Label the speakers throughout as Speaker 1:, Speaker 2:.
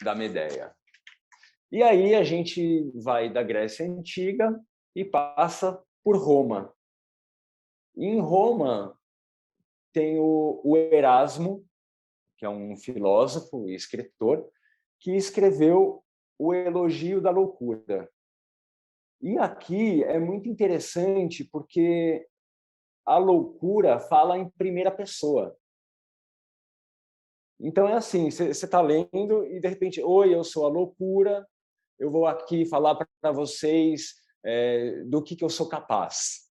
Speaker 1: da Medeia. E aí a gente vai da Grécia Antiga e passa por Roma. E em Roma tem o Erasmo, que é um filósofo e escritor, que escreveu o Elogio da Loucura. E aqui é muito interessante porque a loucura fala em primeira pessoa. Então é assim, você está lendo e de repente, oi, eu sou a loucura, eu vou aqui falar para vocês do que eu sou capaz.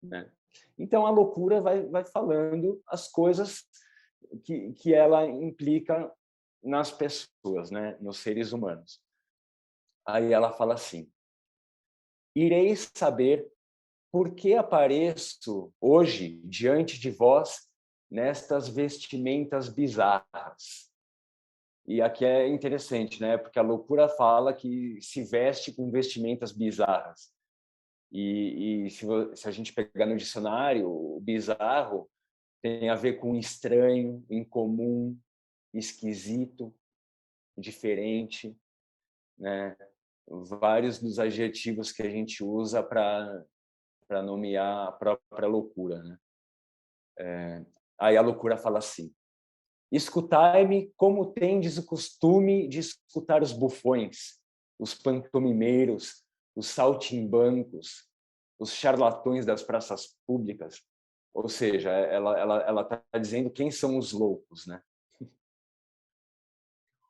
Speaker 1: Né? Então a loucura vai falando as coisas que ela implica nas pessoas, né? Nos seres humanos. Aí ela fala assim: ireis saber por que apareço hoje diante de vós nestas vestimentas bizarras. E aqui é interessante, né? Porque a loucura fala que se veste com vestimentas bizarras. E se a gente pegar no dicionário, o bizarro tem a ver com estranho, incomum, esquisito, diferente, né? Vários dos adjetivos que a gente usa para nomear a própria loucura, né? Aí a loucura fala assim: escutai-me como tendes o costume de escutar os bufões, os pantomimeiros, os saltimbancos, os charlatões das praças públicas. Ou seja, ela está dizendo quem são os loucos, né?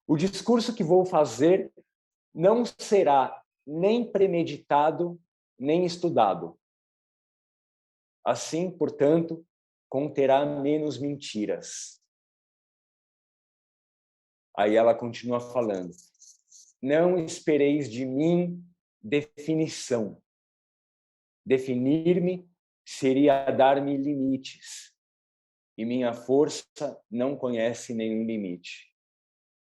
Speaker 1: O discurso que vou fazer não será nem premeditado, nem estudado. Assim, portanto, conterá menos mentiras. Aí ela continua falando: não espereis de mim definição. Definir-me seria dar-me limites, e minha força não conhece nenhum limite.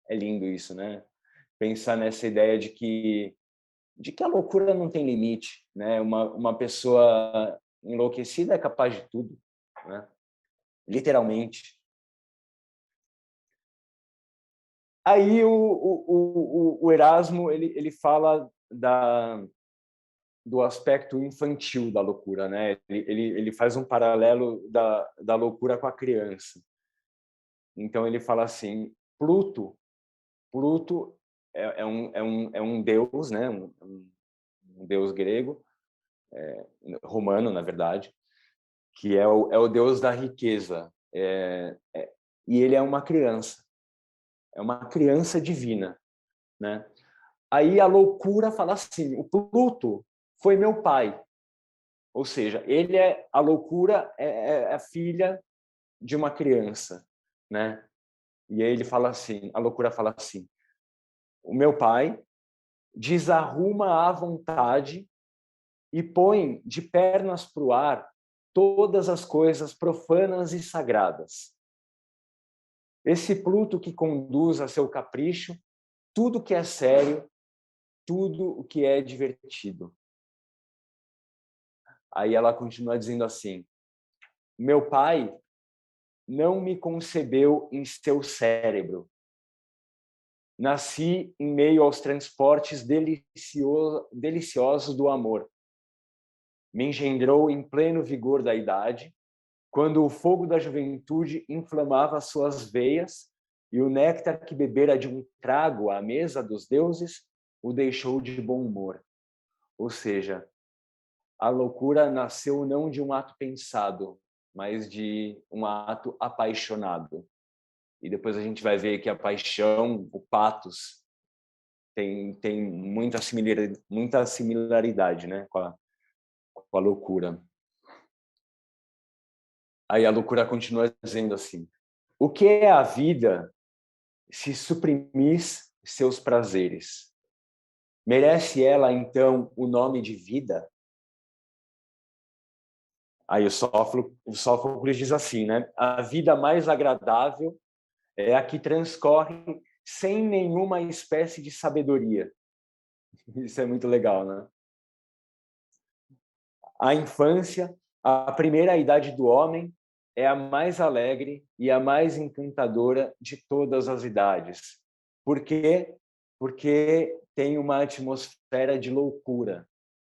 Speaker 1: É lindo isso, né? Pensar nessa ideia de que a loucura não tem limite, né? Uma pessoa enlouquecida é capaz de tudo, né? Literalmente. Aí o Erasmo ele fala do aspecto infantil da loucura, né? Ele faz um paralelo da loucura com a criança. Então ele fala assim: Pluto é um deus, né? Um deus grego, romano, na verdade, que é o deus da riqueza. E ele é uma criança divina, né? Aí a loucura fala assim: o Pluto foi meu pai, ou seja, a loucura é a filha de uma criança, né? E aí ele fala assim, a loucura fala assim: o meu pai desarruma à vontade e põe de pernas para o ar todas as coisas profanas e sagradas. Esse Pluto que conduz a seu capricho tudo que é sério, tudo o que é divertido. Aí ela continua dizendo assim: meu pai não me concebeu em seu cérebro. Nasci em meio aos transportes deliciosos do amor. Me engendrou em pleno vigor da idade, quando o fogo da juventude inflamava suas veias e o néctar que bebera de um trago à mesa dos deuses o deixou de bom humor. Ou seja, a loucura nasceu não de um ato pensado, mas de um ato apaixonado. E depois a gente vai ver que a paixão, o pathos, tem muita similaridade, né, com a loucura. Aí a loucura continua dizendo assim: o que é a vida se suprimis seus prazeres? Merece ela, então, o nome de vida? Aí o Sófocles diz assim, né? A vida mais agradável é a que transcorre sem nenhuma espécie de sabedoria. Isso é muito legal, né? A infância, a primeira idade do homem, é a mais alegre e a mais encantadora de todas as idades. Por quê? Porque tem uma atmosfera de loucura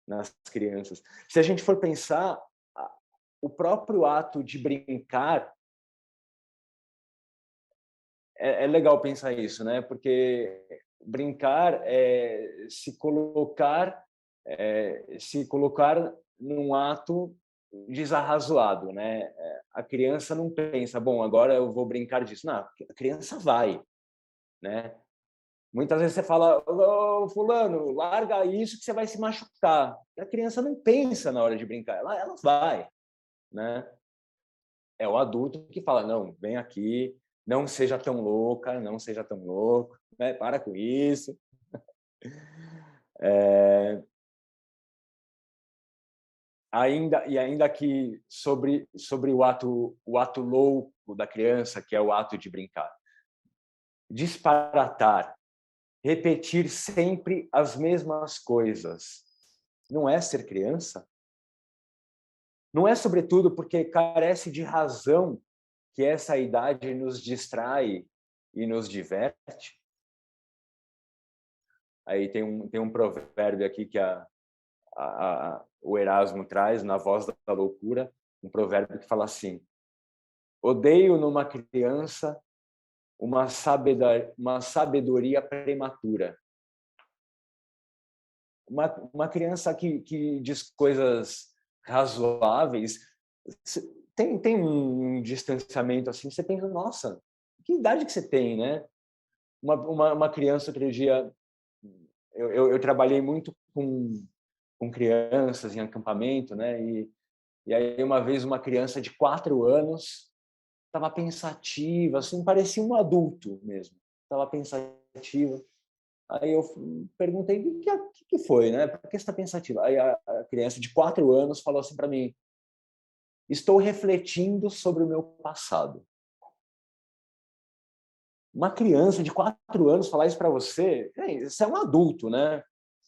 Speaker 1: nas crianças. Se a gente for pensar, o próprio ato de brincar, é legal pensar isso, né? Porque brincar é se colocar num ato desarrazoado, né? A criança não pensa, bom, agora eu vou brincar disso. Não, a criança vai, né? Muitas vezes você fala, ô, fulano, larga isso que você vai se machucar. A criança não pensa na hora de brincar, ela vai, né? É o adulto que fala, não, vem aqui, não seja tão louca, não seja tão louco, né? Para com isso. É, ainda que sobre o ato louco da criança, que é o ato de brincar. Disparatar, repetir sempre as mesmas coisas. Não é ser criança? Não é, sobretudo, porque carece de razão que essa idade nos distrai e nos diverte? Aí tem um provérbio aqui que o Erasmo traz, na Voz da Loucura, um provérbio que fala assim: odeio numa criança uma sabedoria prematura. Uma criança que diz coisas razoáveis, tem um distanciamento assim, você pensa, nossa, que idade que você tem, né? Uma criança, outro dia, eu trabalhei muito com crianças em acampamento, né? E aí uma vez uma criança de 4 anos estava pensativa, assim, parecia um adulto mesmo. Estava pensativa. Aí eu perguntei o que foi, né? Por que você está pensativa? Aí a criança de 4 anos falou assim para mim: estou refletindo sobre o meu passado. Uma criança de 4 anos falar isso para você, você é um adulto, né?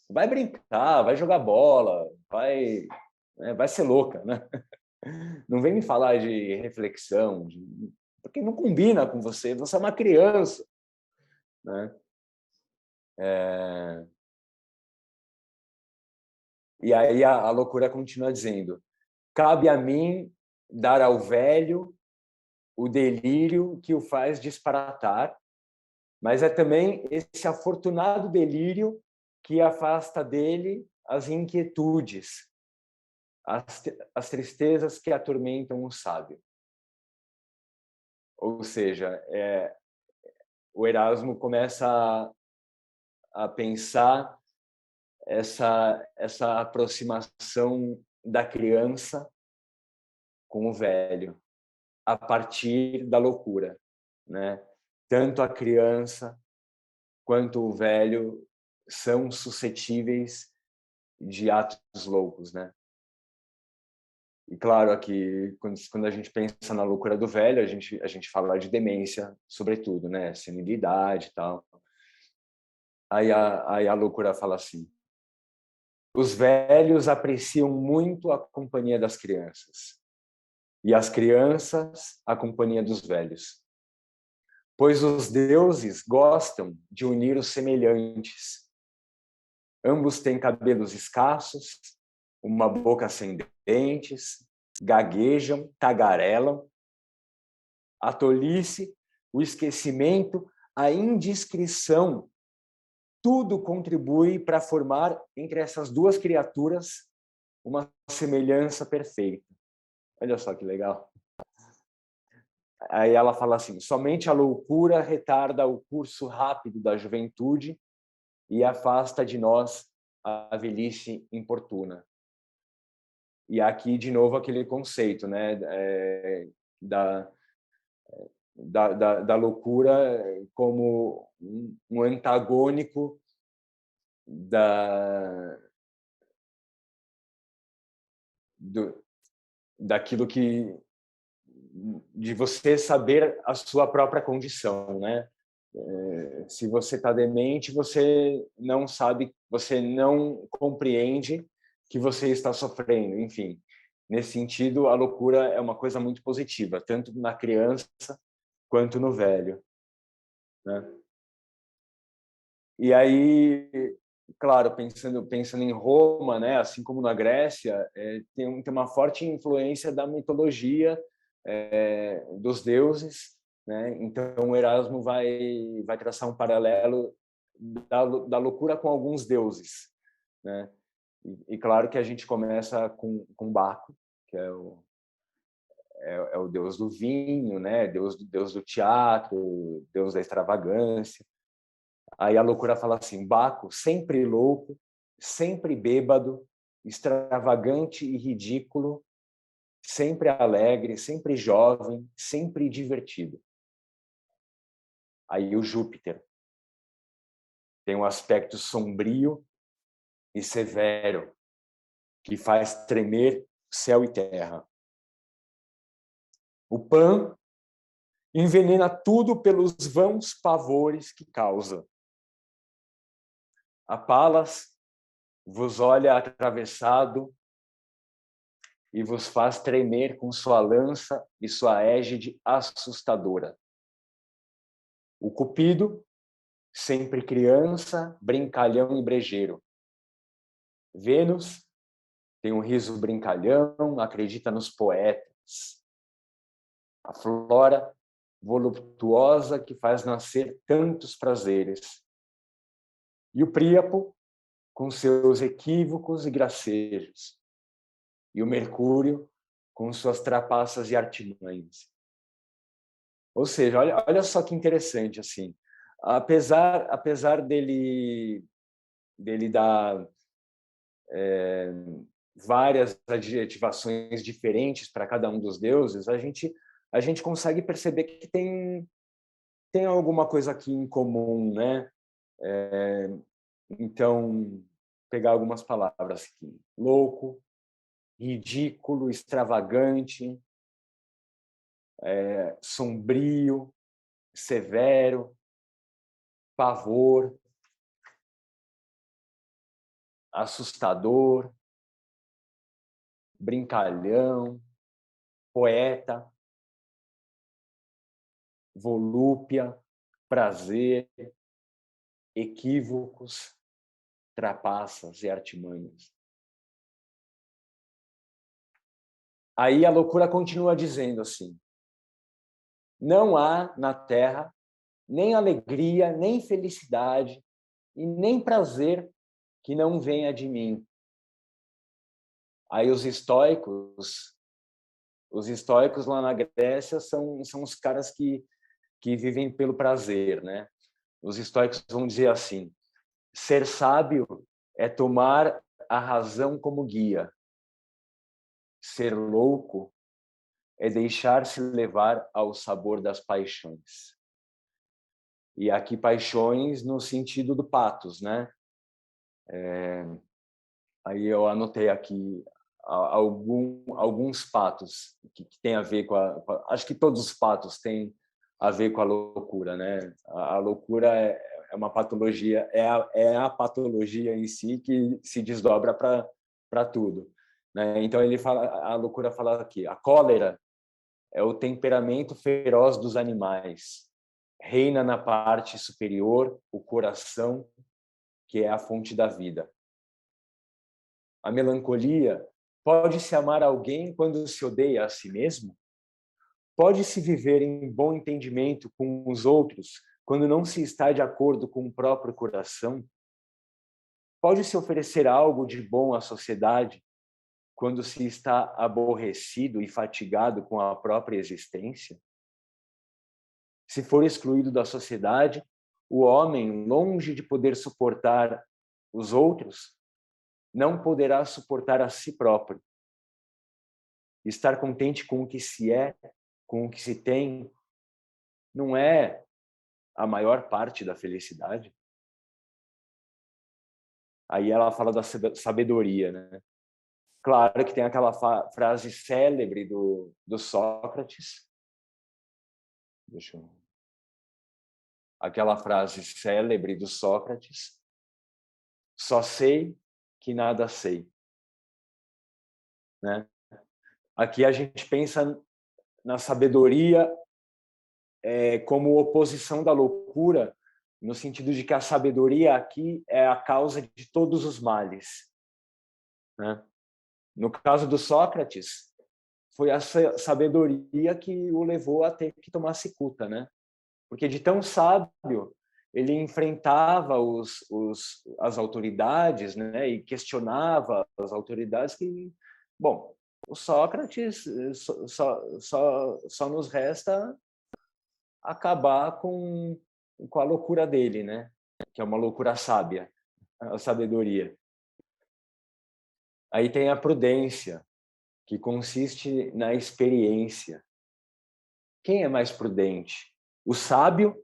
Speaker 1: Vai brincar, vai jogar bola, vai ser louca, né? Não vem me falar de reflexão, porque não combina com você. Você é uma criança, né? É... E aí a loucura continua dizendo: cabe a mim dar ao velho o delírio que o faz disparatar, mas é também esse afortunado delírio que afasta dele as inquietudes, as tristezas que atormentam o sábio. Ou seja, o Erasmo começa a pensar essa aproximação da criança com o velho a partir da loucura, né? Tanto a criança quanto o velho são suscetíveis de atos loucos, né? E claro, aqui quando a gente pensa na loucura do velho, a gente fala de demência, sobretudo, né? Senilidade e tal. Aí a loucura fala assim: os velhos apreciam muito a companhia das crianças, e as crianças a companhia dos velhos. Pois os deuses gostam de unir os semelhantes. Ambos têm cabelos escassos, uma boca sem dentes, gaguejam, tagarelam. A tolice, o esquecimento, a indiscrição, tudo contribui para formar entre essas duas criaturas uma semelhança perfeita. Olha só que legal. Aí ela fala assim: somente a loucura retarda o curso rápido da juventude e afasta de nós a velhice importuna. E aqui, de novo, aquele conceito, né, da, da loucura como um antagônico da, do, daquilo que de você saber a sua própria condição, né? Se você está demente, você não sabe, você não compreende que você está sofrendo. Enfim, nesse sentido, a loucura é uma coisa muito positiva, tanto na criança quanto no velho, né? E aí, claro, pensando em Roma, né, assim como na Grécia, tem uma forte influência da mitologia, dos deuses, né? Então o Erasmo vai traçar um paralelo da loucura com alguns deuses, né? E claro que a gente começa com Baco, que é o deus do vinho, né? Deus do teatro, deus da extravagância. Aí a loucura fala assim: Baco, sempre louco, sempre bêbado, extravagante e ridículo, sempre alegre, sempre jovem, sempre divertido. Aí o Júpiter tem um aspecto sombrio e severo que faz tremer céu e terra. O Pan envenena tudo pelos vãos pavores que causa. A Palas vos olha atravessado e vos faz tremer com sua lança e sua égide assustadora. O Cupido, sempre criança, brincalhão e brejeiro. Vênus tem um riso brincalhão, acredita nos poetas. A Flora, voluptuosa, que faz nascer tantos prazeres. E o Príapo, com seus equívocos e gracejos. E o Mercúrio, com suas trapaças e artimanhas. Ou seja, olha só que interessante, assim. Apesar dele dar várias adjetivações diferentes para cada um dos deuses, a gente consegue perceber que tem alguma coisa aqui em comum, né? Então, pegar algumas palavras aqui: louco, ridículo, extravagante, sombrio, severo, pavor, assustador, brincalhão, poeta, volúpia, prazer, equívocos, trapaças e artimanhas. Aí a loucura continua dizendo assim: não há na terra nem alegria, nem felicidade e nem prazer que não venha de mim. Aí os estoicos lá na Grécia são os caras que vivem pelo prazer, né? Os estoicos vão dizer assim: ser sábio é tomar a razão como guia. Ser louco é deixar-se levar ao sabor das paixões. E aqui paixões no sentido do patos, né? Aí eu anotei aqui alguns patos que tem a ver acho que todos os patos têm a ver com a loucura, né? A loucura é uma patologia, é a patologia em si que se desdobra para tudo, né? Então a loucura fala aqui: a cólera é o temperamento feroz dos animais. Reina na parte superior o coração, que é a fonte da vida. A melancolia: pode-se amar alguém quando se odeia a si mesmo? Pode-se viver em bom entendimento com os outros quando não se está de acordo com o próprio coração? Pode-se oferecer algo de bom à sociedade quando se está aborrecido e fatigado com a própria existência? Se for excluído da sociedade, o homem, longe de poder suportar os outros, não poderá suportar a si próprio. Estar contente com o que se é, com o que se tem, não é a maior parte da felicidade? Aí ela fala da sabedoria, né? Claro que tem aquela frase célebre do Sócrates. Aquela frase célebre do Sócrates: só sei que nada sei, né? Aqui a gente pensa na sabedoria como oposição da loucura, no sentido de que a sabedoria aqui é a causa de todos os males, né? No caso do Sócrates, foi a sabedoria que o levou a ter que tomar cicuta, né? Porque de tão sábio, ele enfrentava as autoridades, né? E questionava as autoridades que, bom, o Sócrates só nos resta acabar com a loucura dele, né? Que é uma loucura sábia, a sabedoria. Aí tem a prudência, que consiste na experiência. Quem é mais prudente? O sábio,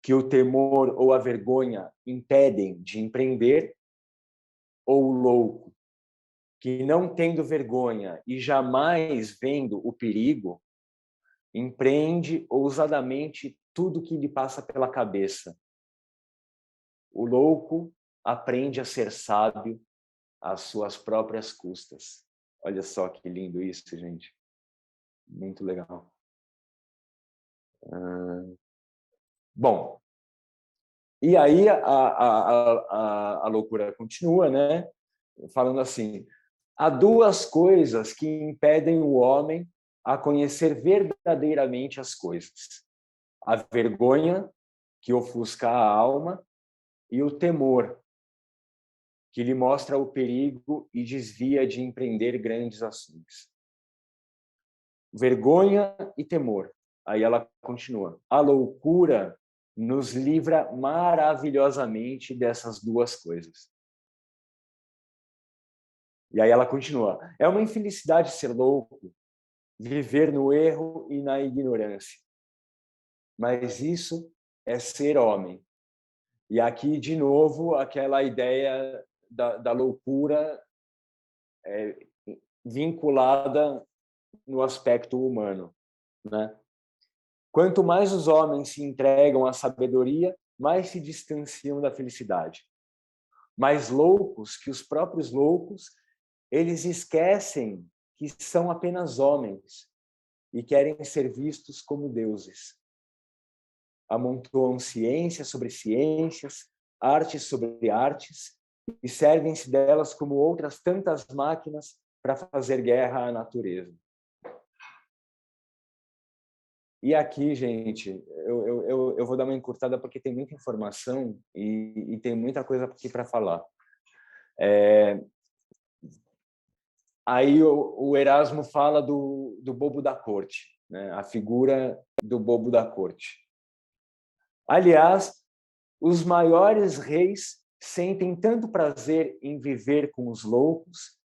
Speaker 1: que o temor ou a vergonha impedem de empreender, ou o louco, que não tendo vergonha e jamais vendo o perigo, empreende ousadamente tudo que lhe passa pela cabeça? O louco aprende a ser sábio às suas próprias custas. Olha só que lindo isso, gente. Muito legal. Bom, e aí a loucura continua, né? Falando assim: há duas coisas que impedem o homem a conhecer verdadeiramente as coisas: a vergonha, que ofusca a alma, e o temor, que lhe mostra o perigo e desvia de empreender grandes ações. Vergonha e temor. Aí ela continua: a loucura nos livra maravilhosamente dessas duas coisas. E aí ela continua: é uma infelicidade ser louco, viver no erro e na ignorância. Mas isso é ser homem. E aqui, de novo, aquela ideia da loucura vinculada no aspecto humano, né? Quanto mais os homens se entregam à sabedoria, mais se distanciam da felicidade. Mais loucos que os próprios loucos, eles esquecem que são apenas homens e querem ser vistos como deuses. Amontoam ciências sobre ciências, artes sobre artes, e servem-se delas como outras tantas máquinas para fazer guerra à natureza. E aqui, gente, eu vou dar uma encurtada porque tem muita informação e tem muita coisa aqui para falar. Aí o Erasmo fala do bobo da corte, né? A figura do bobo da corte. Aliás, os maiores reis sentem tanto prazer em viver com os loucos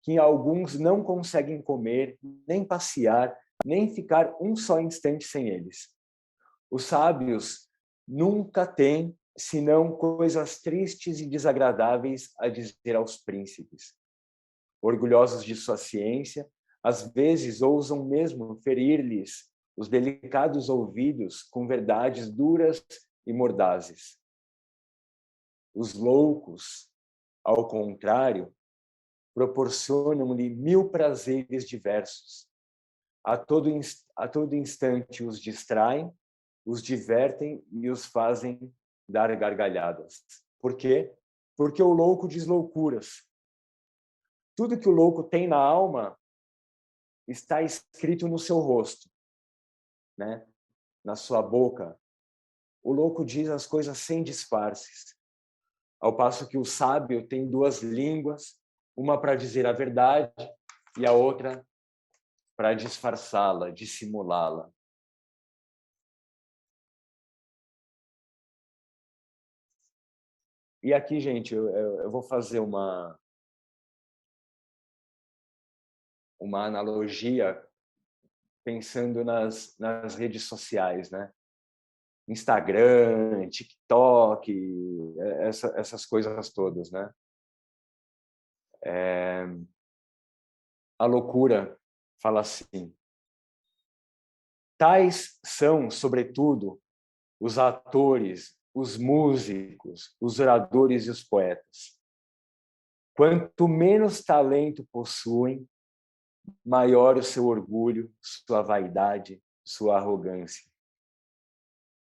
Speaker 1: que alguns não conseguem comer, nem passear, nem ficar um só instante sem eles. Os sábios nunca têm senão coisas tristes e desagradáveis a dizer aos príncipes. Orgulhosos de sua ciência, às vezes ousam mesmo ferir-lhes os delicados ouvidos com verdades duras e mordazes. Os loucos, ao contrário, proporcionam-lhe 1000 prazeres diversos. A todo instante os distraem, os divertem e os fazem dar gargalhadas. Por quê? Porque o louco diz loucuras. Tudo que o louco tem na alma está escrito no seu rosto, né? Na sua boca. O louco diz as coisas sem disfarces, ao passo que o sábio tem duas línguas, uma para dizer a verdade e a outra para disfarçá-la, dissimulá-la. E aqui, gente, eu vou fazer uma analogia pensando nas redes sociais, né? Instagram, TikTok, essas coisas todas, né? A loucura fala assim: tais são, sobretudo, os atores, os músicos, os oradores e os poetas. Quanto menos talento possuem, maior o seu orgulho, sua vaidade, sua arrogância.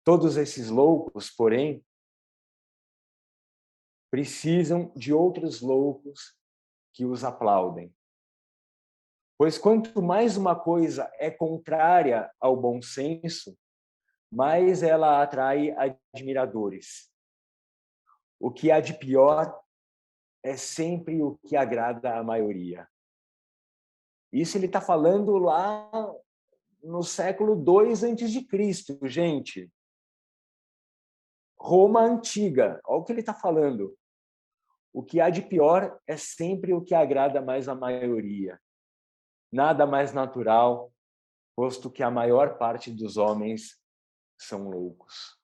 Speaker 1: Todos esses loucos, porém, precisam de outros loucos que os aplaudem. Pois quanto mais uma coisa é contrária ao bom senso, mais ela atrai admiradores. O que há de pior é sempre o que agrada à maioria. Isso ele está falando lá no século II a.C., gente. Roma antiga, olha o que ele está falando. O que há de pior é sempre o que agrada mais à maioria. Nada mais natural, posto que a maior parte dos homens são loucos.